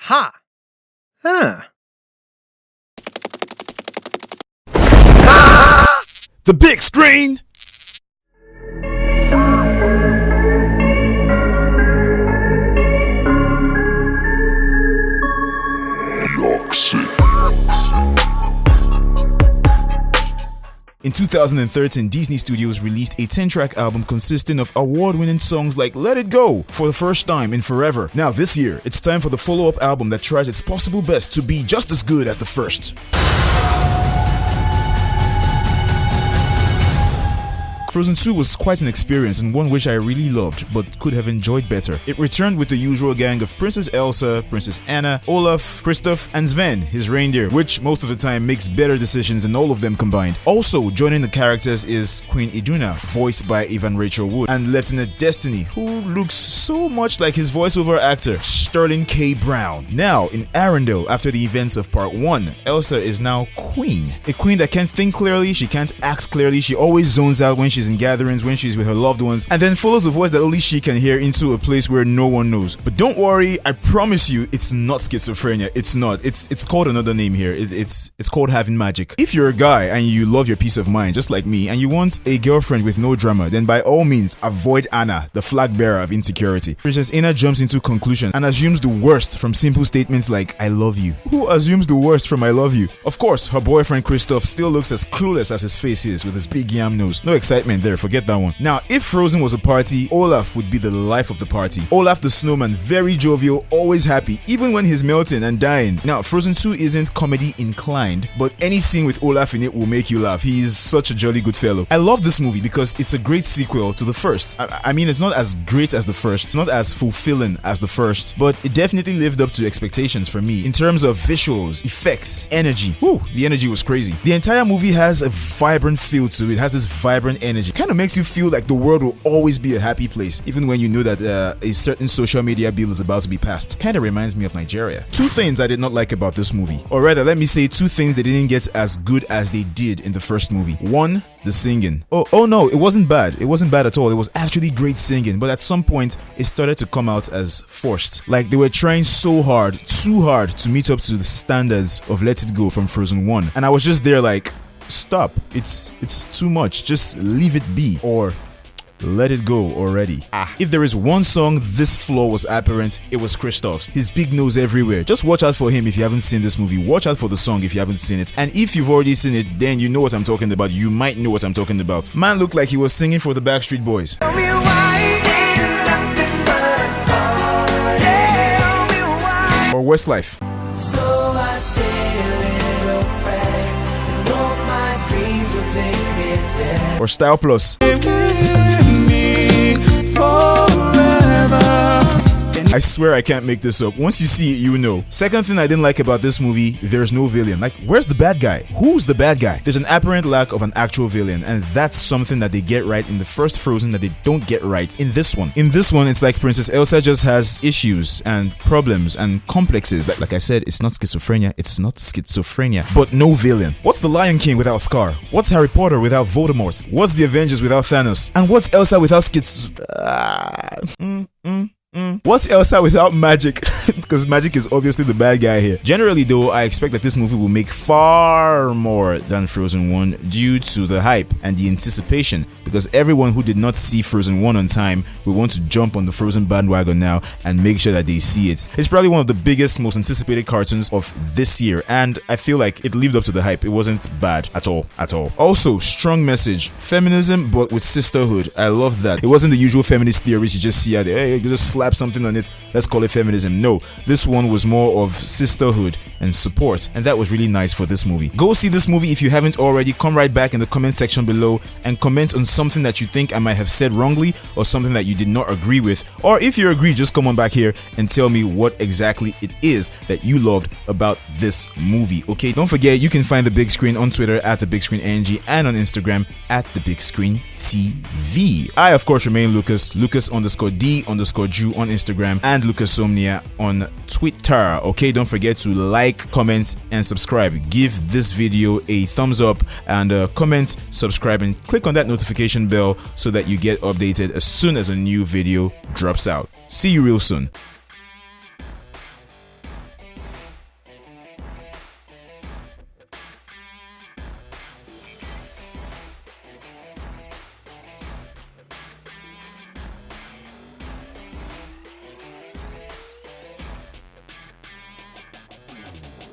Ha! Huh. The big screen! In 2013, Disney Studios released a 10-track album consisting of award-winning songs like Let It Go for the first time in forever. Now this year, it's time for the follow-up album that tries its possible best to be just as good as the first. Frozen 2 was quite an experience and one which I really loved, but could have enjoyed better. It returned with the usual gang of Princess Elsa, Princess Anna, Olaf, Kristoff, and Sven, his reindeer, which most of the time makes better decisions than all of them combined. Also joining the characters is Queen Iduna, voiced by Evan Rachel Wood, and Lieutenant Destiny, who looks so much like his voiceover actor, Sterling K. Brown. Now, in Arendelle, after the events of Part 1, Elsa is now Queen. A queen that can't think clearly, she can't act clearly, she always zones out when she's in gatherings, when she's with her loved ones, and then follows a voice that only she can hear into a place where no one knows. But don't worry, I promise you, it's not schizophrenia. It's not. It's called another name here. It's called having magic. If you're a guy and you love your peace of mind, just like me, and you want a girlfriend with no drama, then by all means, avoid Anna, the flag bearer of insecurity. Princess Anna jumps into conclusion and assumes the worst from simple statements like, I love you. Who assumes the worst from I love you? Of course, her boyfriend Kristoff still looks as clueless as his face is with his big yam nose. No excitement there, forget that one. Now, if Frozen was a party, Olaf would be the life of the party. Olaf the snowman, very jovial, always happy, even when he's melting and dying. Now, Frozen 2 isn't comedy inclined, but any scene with Olaf in it will make you laugh. He is such a jolly good fellow. I love this movie because it's a great sequel to the first. I mean, it's not as great as the first, not as fulfilling as the first, but it definitely lived up to expectations for me in terms of visuals, effects, energy. Woo, the energy was crazy. The entire movie has a vibrant feel to it, has this vibrant energy. Kind of makes you feel like the world will always be a happy place, even when you know that a certain social media bill is about to be passed. Kind of reminds me of Nigeria. Two things I did not like about this movie, or rather, let me say two things they didn't get as good as they did in the first movie. One, the singing. Oh no, it wasn't bad. It wasn't bad at all. It was actually great singing, but at some point, it started to come out as forced. Like they were trying so hard, too hard to meet up to the standards of Let It Go from Frozen 1. And I was just there like, stop. It's too much. Just leave it be. Or let it go already. If there is one song this flaw was apparent, it was Kristoff's. His big nose everywhere. Just watch out for him if you haven't seen this movie. Watch out for the song if you haven't seen it. And if you've already seen it, then you know what I'm talking about. You might know what I'm talking about. Man looked like he was singing for the Backstreet Boys. Or Westlife. So I say a little prayer, and hope my dreams will take me there. Or Style Plus. I swear I can't make this up. Once you see it, you know. Second thing I didn't like about this movie, there's no villain. Like, where's the bad guy? Who's the bad guy? There's an apparent lack of an actual villain, and that's something that they get right in the first Frozen that they don't get right in this one. In this one, it's like Princess Elsa just has issues and problems and complexes. Like I said, it's not schizophrenia. It's not schizophrenia, but no villain. What's the Lion King without Scar? What's Harry Potter without Voldemort? What's the Avengers without Thanos? And what's Elsa without What's Elsa without magic? Because magic is obviously the bad guy here. Generally though, I expect that this movie will make far more than Frozen 1 due to the hype and the anticipation, because everyone who did not see Frozen 1 on time will want to jump on the Frozen bandwagon now and make sure that they see it. It's probably one of the biggest, most anticipated cartoons of this year, and I feel like it lived up to the hype. It wasn't bad at all. Also, strong message. Feminism, but with sisterhood. I love that. It wasn't the usual feminist theories you just see out there. Hey, you just slap something on it, let's call it feminism. No, this one was more of sisterhood and support, and that was really nice for this movie. Go see this movie if you haven't already. Come right back in the comment section below and comment on something that you think I might have said wrongly, or something that you did not agree with, or if you agree, just come on back here and tell me what exactly it is that you loved about this movie. Okay, don't forget you can find The Big Screen on Twitter at TheBigScreenNG and on Instagram at TheBigScreenTV. I of course remain Lucas_D_Jew on Instagram, and Lucasomnia on Twitter. Okay, don't forget to like, comment, and subscribe. Give this video a thumbs up and comment, subscribe, and click on that notification bell so that you get updated as soon as a new video drops out. See you real soon.